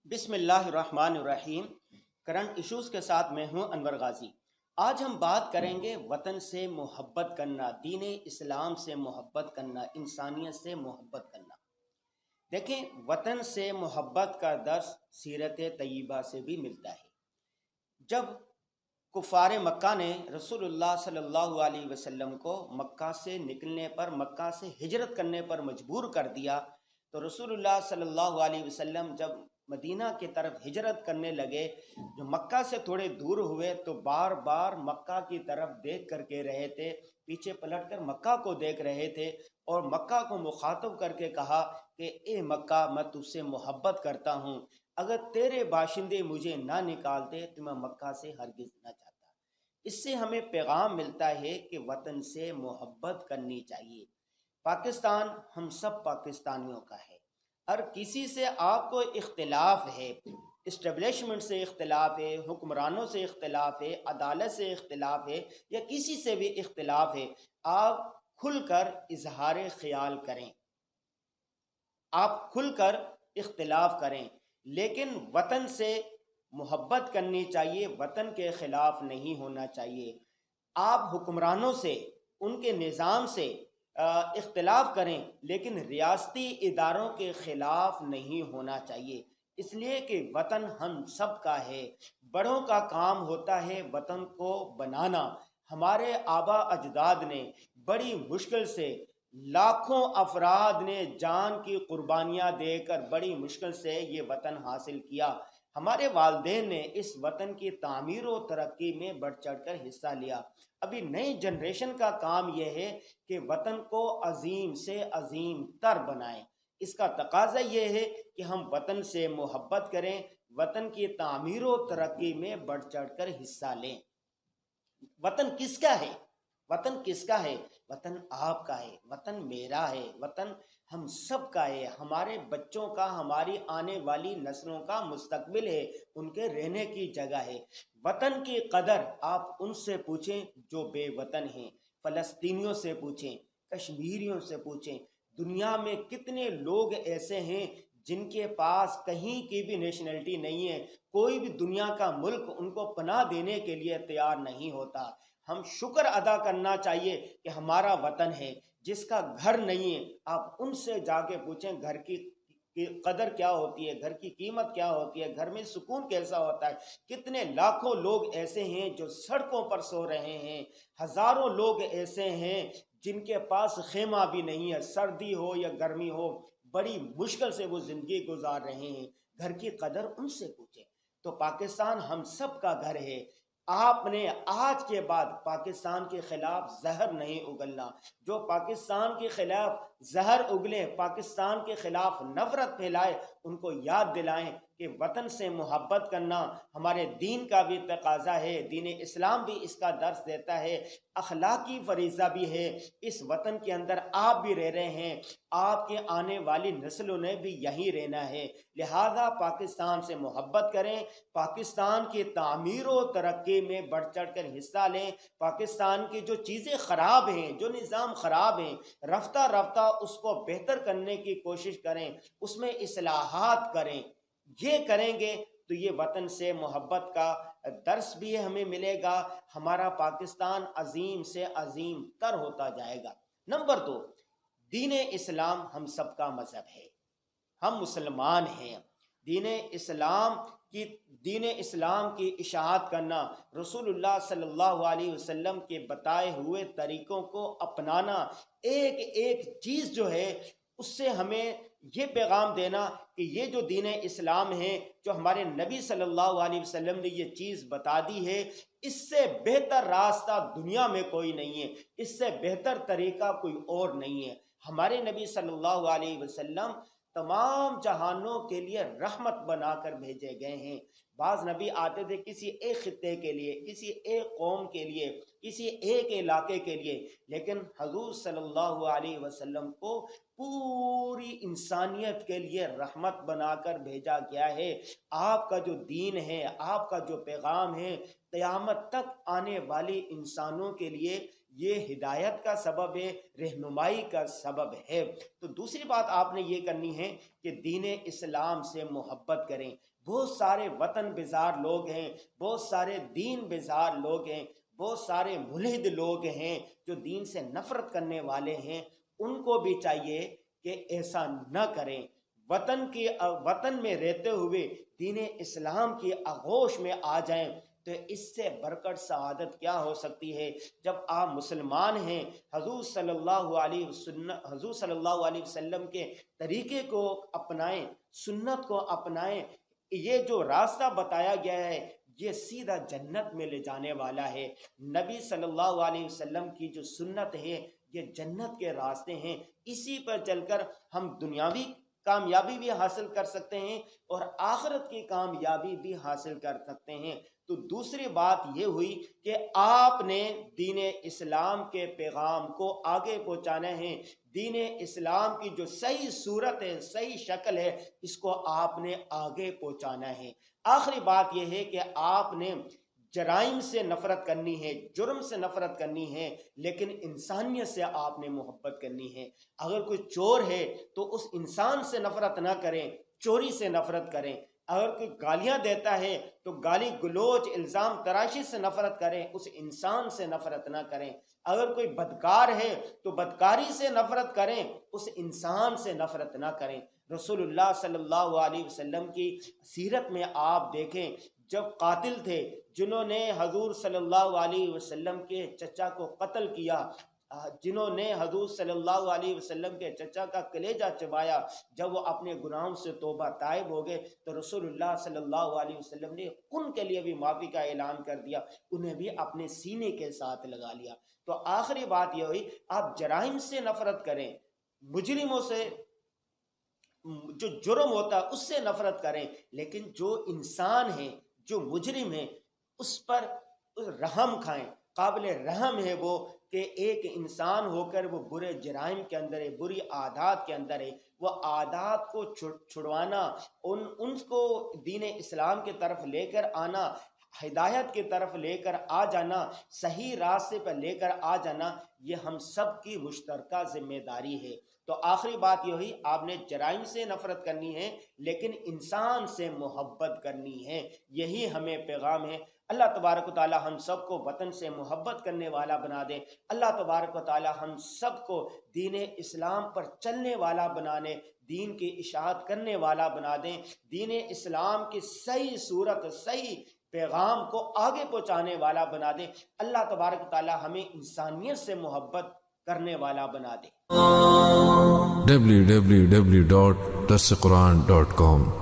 بسم اللہ الرحمن الرحیم۔ کرنٹ ایشوز کے ساتھ میں ہوں انور غازی۔ آج ہم بات کریں گے وطن سے محبت کرنا، دین اسلام سے محبت کرنا، انسانیت سے محبت کرنا۔ دیکھیں، وطن سے محبت کا درس سیرت طیبہ سے بھی ملتا ہے۔ جب کفار مکہ نے رسول اللہ صلی اللہ علیہ وسلم کو مکہ سے نکلنے پر، مکہ سے ہجرت کرنے پر مجبور کر دیا، تو رسول اللہ صلی اللہ علیہ وسلم جب مدینہ کی طرف ہجرت کرنے لگے، جو مکہ سے تھوڑے دور ہوئے، تو بار بار مکہ کی طرف دیکھ کر کے رہے تھے، پیچھے پلٹ کر مکہ کو دیکھ رہے تھے اور مکہ کو مخاطب کر کے کہا کہ اے مکہ، میں تجھ سے محبت کرتا ہوں، اگر تیرے باشندے مجھے نہ نکالتے تو میں مکہ سے ہرگز نہ جاتا۔ اس سے ہمیں پیغام ملتا ہے کہ وطن سے محبت کرنی چاہیے۔ پاکستان ہم سب پاکستانیوں کا ہے، اور کسی سے آپ کو اختلاف ہے، اسٹیبلشمنٹ سے اختلاف ہے، حکمرانوں سے اختلاف ہے، عدالت سے اختلاف ہے، یا کسی سے بھی اختلاف ہے، آپ کھل کر اظہار خیال کریں، آپ کھل کر اختلاف کریں، لیکن وطن سے محبت کرنی چاہیے، وطن کے خلاف نہیں ہونا چاہیے۔ آپ حکمرانوں سے، ان کے نظام سے اختلاف کریں، لیکن ریاستی اداروں کے خلاف نہیں ہونا چاہیے، اس لیے کہ وطن ہم سب کا ہے۔ بڑوں کا کام ہوتا ہے وطن کو بنانا۔ ہمارے آبا اجداد نے بڑی مشکل سے، لاکھوں افراد نے جان کی قربانیاں دے کر بڑی مشکل سے یہ وطن حاصل کیا۔ ہمارے والدین نے اس وطن کی تعمیر و ترقی میں بڑھ چڑھ کر حصہ لیا۔ ابھی نئی جنریشن کا کام یہ ہے کہ وطن کو عظیم سے عظیم تر بنائیں۔ اس کا تقاضا یہ ہے کہ ہم وطن سے محبت کریں، وطن کی تعمیر و ترقی میں بڑھ چڑھ کر حصہ لیں۔ وطن کس کا ہے؟ وطن کس کا ہے؟ وطن آپ کا ہے، وطن میرا ہے، وطن ہم سب کا ہے، ہمارے بچوں کا، ہماری آنے والی نسلوں کا مستقبل ہے، ان کے رہنے کی جگہ ہے۔ وطن کی قدر آپ ان سے پوچھیں جو بے وطن ہیں، فلسطینیوں سے پوچھیں، کشمیریوں سے پوچھیں۔ دنیا میں کتنے لوگ ایسے ہیں جن کے پاس کہیں کی بھی نیشنلٹی نہیں ہے، کوئی بھی دنیا کا ملک ان کو پناہ دینے کے لیے تیار نہیں ہوتا۔ ہم شکر ادا کرنا چاہیے کہ ہمارا وطن ہے۔ جس کا گھر نہیں ہے، آپ ان سے جا کے پوچھیں گھر کی قدر کیا ہوتی ہے، گھر کی قیمت کیا ہوتی ہے، گھر میں سکون کیسا ہوتا ہے۔ کتنے لاکھوں لوگ ایسے ہیں جو سڑکوں پر سو رہے ہیں، ہزاروں لوگ ایسے ہیں جن کے پاس خیمہ بھی نہیں ہے، سردی ہو یا گرمی ہو، بڑی مشکل سے وہ زندگی گزار رہے ہیں۔ گھر کی قدر ان سے پوچھیں۔ تو پاکستان ہم سب کا گھر ہے۔ آپ نے آج کے بعد پاکستان کے خلاف زہر نہیں اگلنا۔ جو پاکستان کے خلاف زہر اگلے، پاکستان کے خلاف نفرت پھیلائے، ان کو یاد دلائیں کہ وطن سے محبت کرنا ہمارے دین کا بھی تقاضا ہے، دین اسلام بھی اس کا درس دیتا ہے، اخلاقی فریضہ بھی ہے۔ اس وطن کے اندر آپ بھی رہ رہے ہیں، آپ کے آنے والی نسلوں نے بھی یہیں رہنا ہے، لہذا پاکستان سے محبت کریں، پاکستان کی تعمیر و ترقی میں بڑھ چڑھ کر حصہ لیں۔ پاکستان کی جو چیزیں خراب ہیں، جو نظام خراب ہیں، رفتہ رفتہ اس کو بہتر کرنے کی کوشش کریں، اس میں اصلاحات کریں۔ یہ کریں گے تو یہ وطن سے محبت کا درس بھی ہمیں ملے گا، ہمارا پاکستان عظیم سے عظیم تر ہوتا جائے گا۔ نمبر 2، دین اسلام ہم سب کا مذہب ہے، ہم مسلمان ہیں۔ دین اسلام کی اشاعت کرنا، رسول اللہ صلی اللہ علیہ وسلم کے بتائے ہوئے طریقوں کو اپنانا، ایک ایک چیز جو ہے اس سے ہمیں یہ پیغام دینا کہ یہ جو دین اسلام ہے، جو ہمارے نبی صلی اللہ علیہ وسلم نے یہ چیز بتا دی ہے، اس سے بہتر راستہ دنیا میں کوئی نہیں ہے، اس سے بہتر طریقہ کوئی اور نہیں ہے۔ ہمارے نبی صلی اللہ علیہ وسلم تمام جہانوں کے لیے رحمت بنا کر بھیجے گئے ہیں۔ بعض نبی آتے تھے کسی ایک خطے کے لیے، کسی ایک قوم کے لیے، کسی ایک علاقے کے لیے، لیکن حضور صلی اللہ علیہ وسلم کو پوری انسانیت کے لیے رحمت بنا کر بھیجا گیا ہے۔ آپ کا جو دین ہے، آپ کا جو پیغام ہے، قیامت تک آنے والی انسانوں کے لیے یہ ہدایت کا سبب ہے، رہنمائی کا سبب ہے۔ تو دوسری بات آپ نے یہ کرنی ہے کہ دین اسلام سے محبت کریں۔ بہت سارے وطن بیزار لوگ ہیں، بہت سارے دین بیزار لوگ ہیں، بہت سارے ملحد لوگ ہیں جو دین سے نفرت کرنے والے ہیں، ان کو بھی چاہیے کہ ایسا نہ کریں۔ وطن میں رہتے ہوئے دین اسلام کی آغوش میں آ جائیں تو اس سے بڑھ کر سعادت کیا ہو سکتی ہے؟ جب آپ مسلمان ہیں، حضور صلی اللہ علیہ وسلم کے طریقے کو اپنائیں، سنت کو اپنائیں۔ یہ جو راستہ بتایا گیا ہے یہ سیدھا جنت میں لے جانے والا ہے۔ نبی صلی اللہ علیہ وسلم کی جو سنت ہے یہ جنت کے راستے ہیں، اسی پر چل کر ہم دنیاوی کامیابی بھی حاصل کر سکتے ہیں اور آخرت کی کامیابی بھی حاصل کر سکتے ہیں۔ تو دوسری بات یہ ہوئی کہ آپ نے دین اسلام کے پیغام کو آگے پہنچانا ہے، دین اسلام کی جو صحیح صورت ہے، صحیح شکل ہے، اس کو آپ نے آگے پہنچانا ہے۔ آخری بات یہ ہے کہ آپ نے جرائم سے نفرت کرنی ہے، جرم سے نفرت کرنی ہے، لیکن انسانیت سے آپ نے محبت کرنی ہے۔ اگر کوئی چور ہے تو اس انسان سے نفرت نہ کریں، چوری سے نفرت کریں۔ اگر کوئی گالیاں دیتا ہے تو گالی گلوچ الزام تراشی سے نفرت کریں، اس انسان سے نفرت نہ کریں۔ اگر کوئی بدکار ہے تو بدکاری سے نفرت کریں، اس انسان سے نفرت نہ کریں۔ رسول اللہ صلی اللہ علیہ وسلم کی سیرت میں آپ دیکھیں، جب قاتل تھے جنہوں نے حضور صلی اللہ علیہ وسلم کے چچا کو قتل کیا، جنہوں نے حضور صلی اللہ علیہ وسلم کے چچا کا کلیجہ چبایا، جب وہ اپنے گناہوں سے توبہ تائب ہو گئے تو رسول اللہ صلی اللہ علیہ وسلم نے ان کے لیے بھی معافی کا اعلان کر دیا، انہیں بھی اپنے سینے کے ساتھ لگا لیا۔ تو آخری بات یہ ہوئی، آپ جرائم سے نفرت کریں، مجرموں سے، جو جرم ہوتا ہے اس سے نفرت کریں، لیکن جو انسان ہیں، جو مجرم ہیں، اس پر رحم کھائیں۔ قابل رحم ہے وہ کہ ایک انسان ہو کر وہ برے جرائم کے اندر ہے، بری عادات کے اندر ہے، وہ عادات کو چھڑوانا، ان کو دین اسلام کی طرف لے کر آنا، ہدایت کی طرف لے کر آ جانا، صحیح راستے پر لے کر آ جانا، یہ ہم سب کی مشترکہ ذمہ داری ہے۔ تو آخری بات یہ ہوئی، آپ نے جرائم سے نفرت کرنی ہے لیکن انسان سے محبت کرنی ہے، یہی ہمیں پیغام ہے۔ اللہ تبارک و تعالی ہم سب کو وطن سے محبت کرنے والا بنا دے۔ اللہ تبارک و تعالی ہم سب کو دین اسلام پر چلنے والا بنانے، دین کی اشاعت کرنے والا بنا دیں، دین اسلام کی صحیح صورت، صحیح پیغام کو آگے پہنچانے والا بنا دیں۔ اللہ تبارک و تعالی ہمیں انسانیت سے محبت کرنے والا بنا دے۔ www.darsequran.com